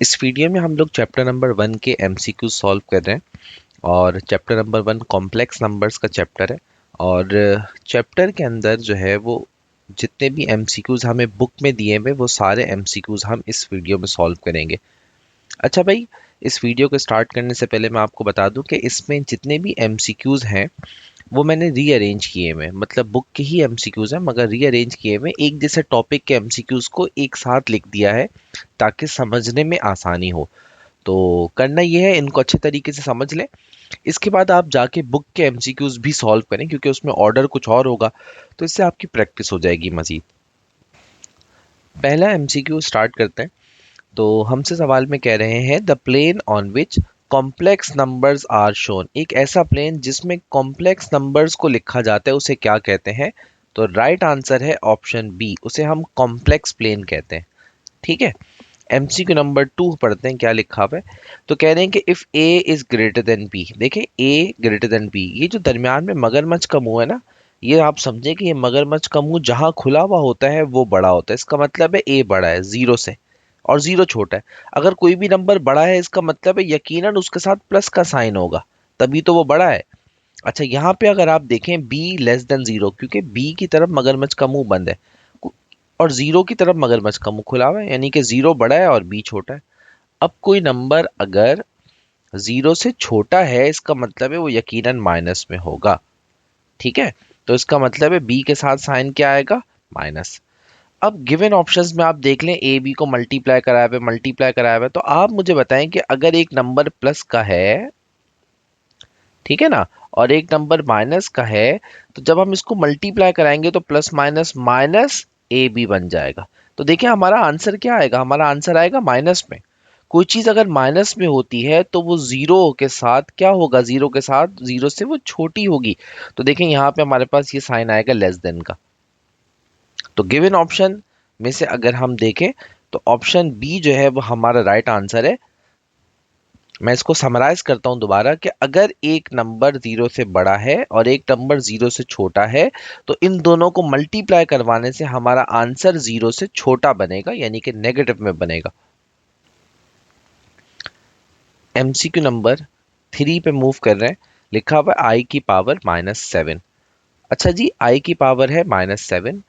इस वीडियो में हम लोग चैप्टर नंबर 1 के एमसीक्यू सॉल्व कर रहे हैं और चैप्टर नंबर 1 कॉम्प्लेक्स नंबर्स का चैप्टर है। और चैप्टर के अंदर जो है वो जितने भी एमसीक्यूज हमें बुक में दिए हुए वो सारे एमसीक्यूज हम इस वीडियो में सॉल्व करेंगे। अच्छा भाई, इस वीडियो को स्टार्ट करने से पहले मैं आपको बता दूं कि इसमें जितने भी एमसीक्यूज हैं वो मैंने रीअरेंज किए हुए, मतलब बुक के ही एमसीक्यूज हैं मगर रीअरेंज किए हुए एक जैसे टॉपिक के एमसीक्यूज को एक साथ लिख दिया है ताकि समझने में आसानी हो। तो करना ये है, इनको अच्छे तरीके से समझ लें। इसके बाद आप जाके बुक के एमसीक्यूज भी सॉल्व करें क्योंकि उसमें ऑर्डर कुछ और होगा, तो इससे आपकी प्रैक्टिस हो जाएगी मजीद। पहला एमसीक्यू स्टार्ट करते हैं। तो हमसे सवाल में कह रहे हैं the plane on which complex numbers are shown. एक ऐसा प्लेन जिसमें कॉम्प्लेक्स नंबर्स को लिखा जाता है उसे क्या कहते हैं? तो राइट आंसर है ऑप्शन बी, उसे हम कॉम्प्लेक्स प्लेन कहते हैं। ठीक है, एमसीक्यू नंबर 2 पढ़ते हैं क्या लिखा हुआ है। तो कह रहे हैं कि if A is greater than B. देखें, ए ग्रेटर देन बी, ये जो दरमियान में मगरमच्छ का मुंह है ना, ये आप समझे कि ये मगरमच्छ का मुंह जहां खुला हुआ होता है वो बड़ा होता है। इसका मतलब है ए बड़ा है जीरो से और जीरो छोटा है। अगर कोई भी नंबर बड़ा है इसका मतलब है यकीनन उसके साथ प्लस का साइन होगा, तभी तो वो बड़ा है। अच्छा, यहाँ पे अगर आप देखें बी लेस देन जीरो, क्योंकि बी की तरफ मगरमच्छ का मुंह बंद है और जीरो की तरफ मगरमच्छ का मुंह खुला हुआ है, यानी कि जीरो बड़ा है और बी छोटा है। अब कोई नंबर अगर जीरो से छोटा है इसका मतलब है वो यकीनन माइनस में होगा। ठीक है, तो इसका मतलब है बी के साथ साइन क्या आएगा? माइनस। अब गिवन ऑप्शंस में आप देख लें, ए बी को मल्टीप्लाई कराया हुआ है, तो आप मुझे बताएं कि अगर एक नंबर प्लस का है, ठीक है ना, और एक नंबर माइनस का है, तो जब हम इसको मल्टीप्लाई कराएंगे तो plus minus minus A B बन जाएगा। तो देखिए हमारा आंसर क्या आएगा? हमारा आंसर आएगा माइनस में। कोई चीज अगर माइनस में होती है तो वो जीरो के साथ क्या होगा? जीरो के साथ, जीरो से वो छोटी होगी। तो देखें यहाँ पे हमारे पास ये साइन आएगा लेस देन का। तो गिवन ऑप्शन में से अगर हम देखें तो ऑप्शन बी जो है वो हमारा राइट आंसर है। मैं इसको समराइज करता हूं दोबारा कि अगर एक नंबर जीरो से बड़ा है और एक नंबर जीरो से छोटा है तो इन दोनों को मल्टीप्लाई करवाने से हमारा आंसर जीरो से छोटा बनेगा, यानी कि नेगेटिव में बनेगा। एमसीक्यू नंबर 3 पे मूव कर रहे हैं। लिखा हुआ आई की पावर -7। अच्छा जी, आई की पावर है -7।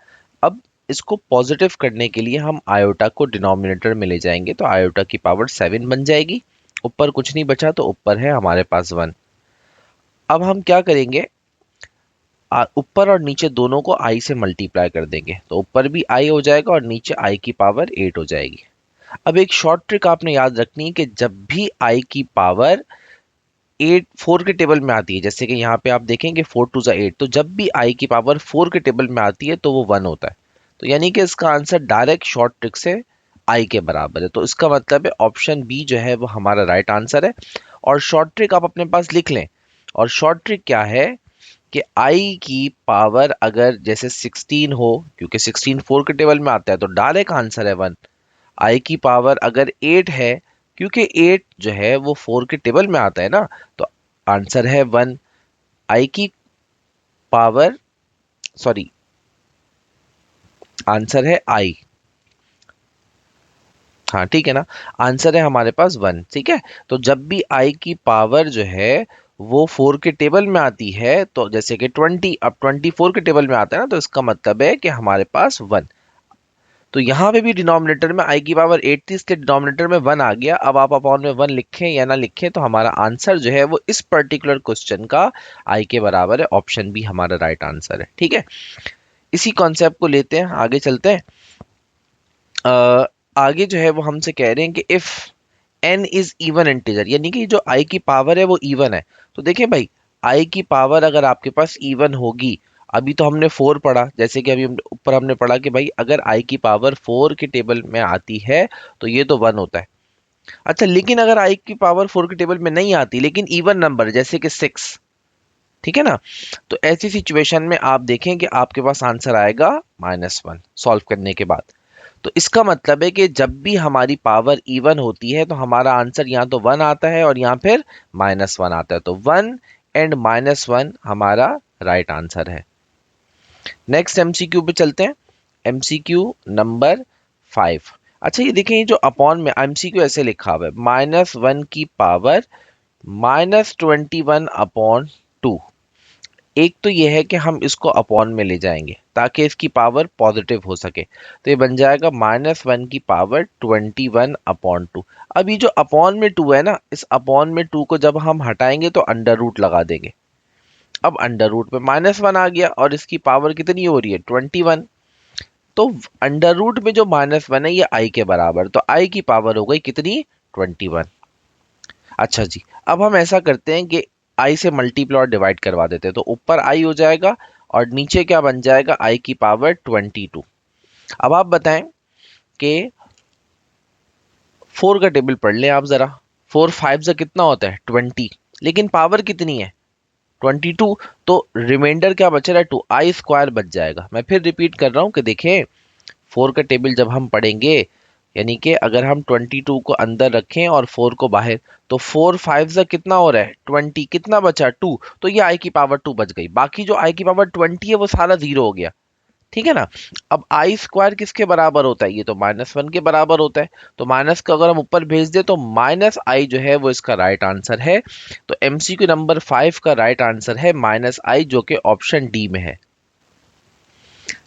अब इसको पॉजिटिव करने के लिए हम आयोटा को डिनोमिनेटर में ले जाएंगे, तो आयोटा की पावर 7 बन जाएगी। ऊपर कुछ नहीं बचा तो ऊपर है हमारे पास 1। अब हम क्या करेंगे, ऊपर और नीचे दोनों को आई से मल्टीप्लाई कर देंगे, तो ऊपर भी आई हो जाएगा और नीचे आई की पावर 8 हो जाएगी। अब एक शॉर्ट ट्रिक आपने याद रखनी है कि जब भी आई की पावर 8 4 के टेबल में आती है, जैसे कि यहाँ पे आप देखेंगे 4 टू ज़ा 8, तो जब भी आई की पावर 4 के टेबल में आती है तो वो 1 होता है। तो यानी कि इसका आंसर डायरेक्ट शॉर्ट ट्रिक से आई के बराबर है। तो इसका मतलब है ऑप्शन बी जो है वो हमारा राइट आंसर है। और शॉर्ट ट्रिक आप अपने पास लिख लें। और शॉर्ट ट्रिक क्या है कि आई की पावर अगर जैसे 16 हो, क्योंकि 16 4 के टेबल में आता है, तो डायरेक्ट आंसर है 1। आई की पावर अगर 8 है, क्योंकि 8 जो है वो 4 के टेबल में आता है ना, तो आंसर है 1। आई की पावर, सॉरी, आंसर है आई। हाँ ठीक है ना, आंसर है हमारे पास 1। ठीक है, तो जब भी आई की पावर जो है वो 4 के टेबल में आती है, तो जैसे कि 20, अब 24 के टेबल में आता है ना, तो इसका मतलब है कि हमारे पास 1। तो यहाँ पे भी डिनोमिनेटर में आई की पावर 8 थी, इसके डिनोमिनेटर में 1 आ गया। अब आप अपॉन में 1 लिखें या ना लिखें, तो हमारा आंसर जो है वो इस पर्टिकुलर क्वेश्चन का आई के बराबर है। ऑप्शन बी हमारा राइट आंसर है। ठीक है, इसी कॉन्सेप्ट को लेते हैं आगे चलते हैं। आगे जो है वो हमसे कह रहे हैं कि if n is even integer, यानी कि जो i की पावर है वो इवन है। तो देखें भाई, i की पावर अगर आपके पास इवन होगी, अभी तो हमने 4 पढ़ा, जैसे कि अभी ऊपर हमने पढ़ा कि भाई अगर i की पावर 4 के टेबल में आती है तो ये तो 1 होता है। अच्छा, लेकिन अगर i की पावर 4 के टेबल में नहीं आती लेकिन इवन नंबर जैसे कि 6, ठीक है ना, तो ऐसी सिचुएशन में आप देखें कि आपके पास आंसर आएगा -1 सॉल्व करने के बाद। तो इसका मतलब है कि जब भी हमारी पावर इवन होती है तो हमारा आंसर यहाँ तो 1 आता है और यहाँ फिर -1 आता है। तो 1 एंड -1 हमारा राइट आंसर है। नेक्स्ट एमसीक्यू पे चलते हैं। MCQ number 5। अच्छा ये देखें, ये जो अपॉन में एमसीक्यू ऐसे लिखा हुआ है, -1 की पावर -21/2। एक तो ये है कि हम इसको अपॉन में ले जाएंगे ताकि इसकी पावर पॉजिटिव हो सके, तो ये बन जाएगा -1 की पावर 21/2। अब ये जो अपॉन में 2 है ना, इस अपॉन में 2 को जब हम हटाएंगे तो अंडर रूट लगा देंगे। अब अंडर रूट में -1 आ गया और इसकी पावर कितनी हो रही है, 21। तो अंडर रूट में जो -1 है ये आई के बराबर, तो आई की पावर हो गई कितनी, 21। अच्छा जी, अब हम ऐसा करते हैं कि आई से मल्टीप्लाई और डिवाइड करवा देते हैं, तो ऊपर आई हो जाएगा और नीचे क्या बन जाएगा, आई की पावर 22। अब आप बताएं कि 4 का टेबल पढ़ लें आप जरा। 4 5 से कितना होता है, 20, लेकिन पावर कितनी है, 22। तो रिमाइंडर क्या बच रहा है, 2 आई स्क्वायर बच जाएगा। मैं फिर रिपीट कर रहा हूं कि देखें, 4 का टेबल जब हम पढ़ेंगे, यानी कि अगर हम 22 को अंदर रखें और 4 को बाहर, तो 4 5 से कितना हो रहा है, 20, कितना बचा, 2। तो ये आई की पावर 2 बच गई, बाकी जो आई की पावर 20 है वो सारा जीरो हो गया। ठीक है ना। अब आई स्क्वायर किसके बराबर होता है, ये तो -1 के बराबर होता है, तो माइनस का अगर हम ऊपर भेज दे तो -i जो है वो इसका राइट आंसर है। तो एमसीक्यू नंबर 5 का राइट आंसर है -i, जो कि ऑप्शन डी में है।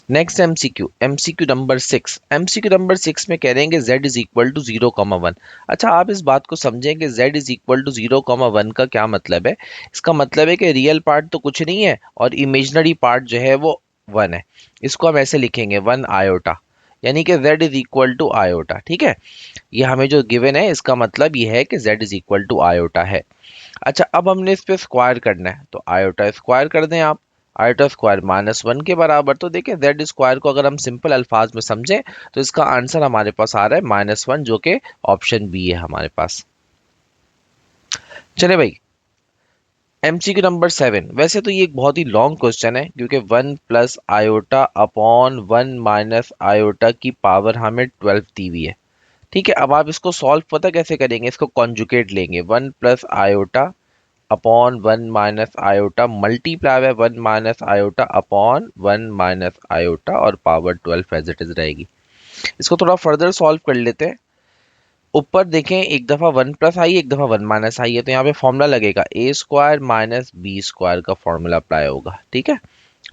Next MCQ, MCQ number 6। MCQ number 6 में कह रहे हैं कि z इज इक्वल टू 0,1। अच्छा आप इस बात को समझें कि z इज इक्वल टू 0,1 का क्या मतलब है। इसका मतलब है कि रियल पार्ट तो कुछ नहीं है और इमेजिनरी पार्ट जो है वो 1 है। इसको हम ऐसे लिखेंगे 1 आयोटा, यानी कि z is equal to iota. ठीक है, ये हमें जो गिवन है इसका मतलब ये है कि z is equal to iota है। अच्छा अब हमने इस पे स्क्वायर करना है, तो आयोटा स्क्वायर कर दें आप, आयोटा स्क्वायर -1 के बराबर। तो देखें जेड स्क्वायर को अगर हम सिंपल अल्फाज में समझें तो इसका आंसर हमारे पास आ रहा है -1, जो कि ऑप्शन बी है हमारे पास। चले भाई, एमसीक्यू नंबर 7। वैसे तो ये एक बहुत ही लॉन्ग क्वेश्चन है क्योंकि 1 plus iota upon 1 minus iota की पावर हमें 12 दी हुई है। ठीक है, अब आप इसको सॉल्व पता कैसे करेंगे, इसको कॉन्जुगेट लेंगे, 1 plus iota upon 1 minus iota multiply है 1 minus iota upon 1 minus iota और पावर 12 एज इट इज रहेगी। इसको थोड़ा फर्दर सॉल्व कर लेते हैं। ऊपर देखें, एक दफ़ा 1 प्लस आई, एक दफ़ा 1 माइनस आई है, तो यहाँ पे फॉर्मूला लगेगा A square minus B square का फॉर्मूला अप्लाई होगा। ठीक है,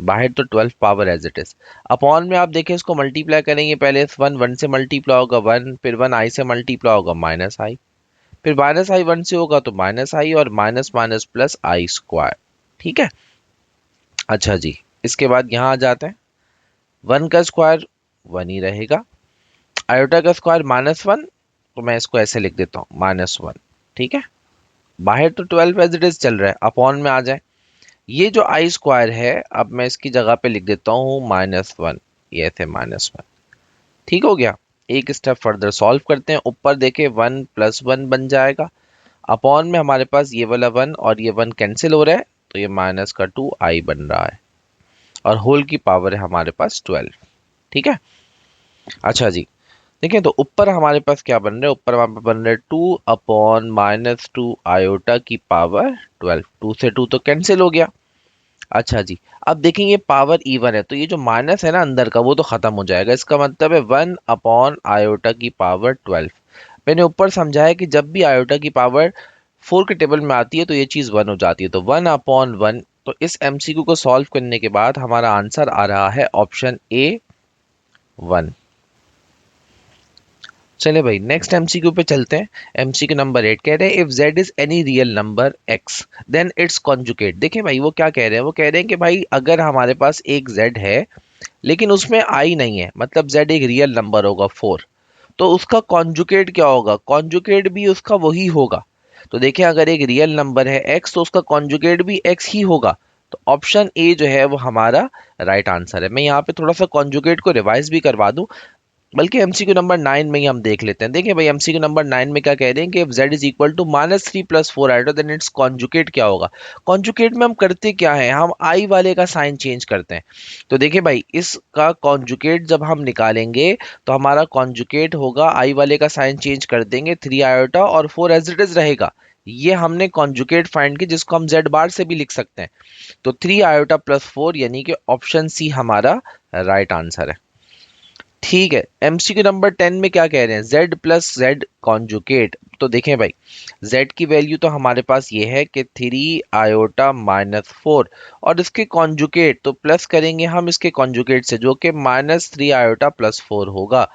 बाहर तो 12 power as it is, upon में आप देखें इसको मल्टीप्लाई करेंगे, पहले 1 से मल्टीप्लाई होगा 1, फिर 1 आई से मल्टीप्लाई होगा -i, फिर -i 1 से होगा तो -i और माइनस माइनस प्लस आई स्क्वायर। ठीक है, अच्छा जी, इसके बाद यहाँ आ जाते हैं, 1 का स्क्वायर 1 ही रहेगा, आयोटा का स्क्वायर -1, तो मैं इसको ऐसे लिख देता हूँ -1। ठीक है, बाहर तो 12 एज इट इज चल रहा है, अपॉन में आ जाए, ये जो आई स्क्वायर है अब मैं इसकी जगह पे लिख देता हूँ -1, ये थे -1। ठीक हो गया, एक स्टेप फर्दर सॉल्व करते हैं। ऊपर देखे 1 प्लस 1 बन जाएगा, अपॉन में हमारे पास ये वाला 1 और ये 1 कैंसिल हो रहा है, तो ये माइनस का 2 आई बन रहा है और होल की पावर है हमारे पास 12। ठीक है, अच्छा जी, देखिए तो ऊपर हमारे पास क्या बन रहा है, ऊपर हमारे पास बन रहा है 2 अपॉन -2 आयोटा की पावर 12। 2 से 2 तो कैंसिल हो गया। अच्छा जी, अब देखेंगे पावर इवन है तो ये जो माइनस है ना अंदर का वो तो खत्म हो जाएगा, इसका मतलब है 1 अपॉन आयोटा की पावर 12। मैंने ऊपर समझाया कि जब भी आयोटा की पावर 4 के टेबल में आती है तो ये चीज़ 1 हो जाती है, तो 1 अपॉन 1। तो इस एमसीक्यू को सॉल्व करने के बाद हमारा आंसर आ रहा है ऑप्शन ए 1। चले भाई नेक्स्ट एमसीक्यू पे चलते हैं। एमसीक्यू नंबर 8 कह रहे हैं if z is any real number x then its conjugate. देखें भाई वो क्या कह रहे हैं, वो कह रहे हैं कि भाई अगर हमारे पास एक z है लेकिन उसमें i नहीं है, मतलब z एक रियल नंबर होगा 4, तो उसका कॉन्जुगेट क्या होगा, कॉन्जुगेट भी उसका वही होगा। तो देखें अगर एक रियल नंबर है x तो उसका कॉन्जुगेट भी x ही होगा, तो ऑप्शन ए जो है वो हमारा राइट आंसर है। मैं यहाँ पे थोड़ा सा कॉन्जुगेट को रिवाइज भी करवा दूं, बल्कि एमसीक्यू नंबर 9 में ही हम देख लेते हैं। देखिए भाई एमसीक्यू नंबर 9 में क्या कह रहे हैं कि z is equal to -3 + 4 iota then its conjugate क्या होगा। कॉन्जुगेट में हम करते क्या है, हम आई वाले का साइन चेंज करते हैं। तो देखिए भाई इसका कॉन्जुगेट जब हम निकालेंगे तो हमारा कॉन्जुगेट होगा, आई वाले का साइन चेंज कर देंगे, 3 आयोटा और 4 एज इट इज रहेगा। ये हमने कॉन्जुगेट फाइंड की जिसको हम z बार से भी लिख सकते हैं। तो 3 आयोटा + 4 यानी कि ऑप्शन सी हमारा राइट आंसर है। ठीक है, एमसीक्यू नंबर 10 में क्या कह रहे हैं, z प्लस जेड कॉन्जुकेट। तो देखें भाई, z की वैल्यू तो हमारे पास ये है कि 3 i-4, और इसके कॉन्जुकेट तो प्लस करेंगे हम इसके कॉन्जुकेट से, जो कि -3 i+4 होगा।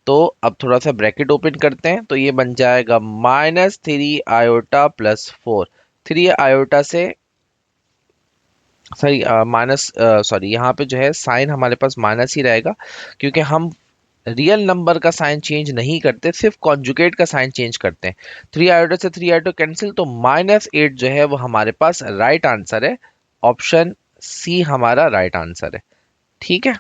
तो अब थोड़ा सा ब्रैकेट ओपन करते हैं, तो ये बन जाएगा -3 i+4। 3 i से सॉरी माइनस सॉरी यहाँ पे जो है साइन हमारे पास माइनस ही रहेगा, क्योंकि हम रियल नंबर का साइन चेंज नहीं करते, सिर्फ कॉन्जुगेट का साइन चेंज करते हैं। 3 i से 3 i कैंसिल, तो -8 जो है वो हमारे पास राइट आंसर है। ऑप्शन सी हमारा राइट आंसर है। ठीक है।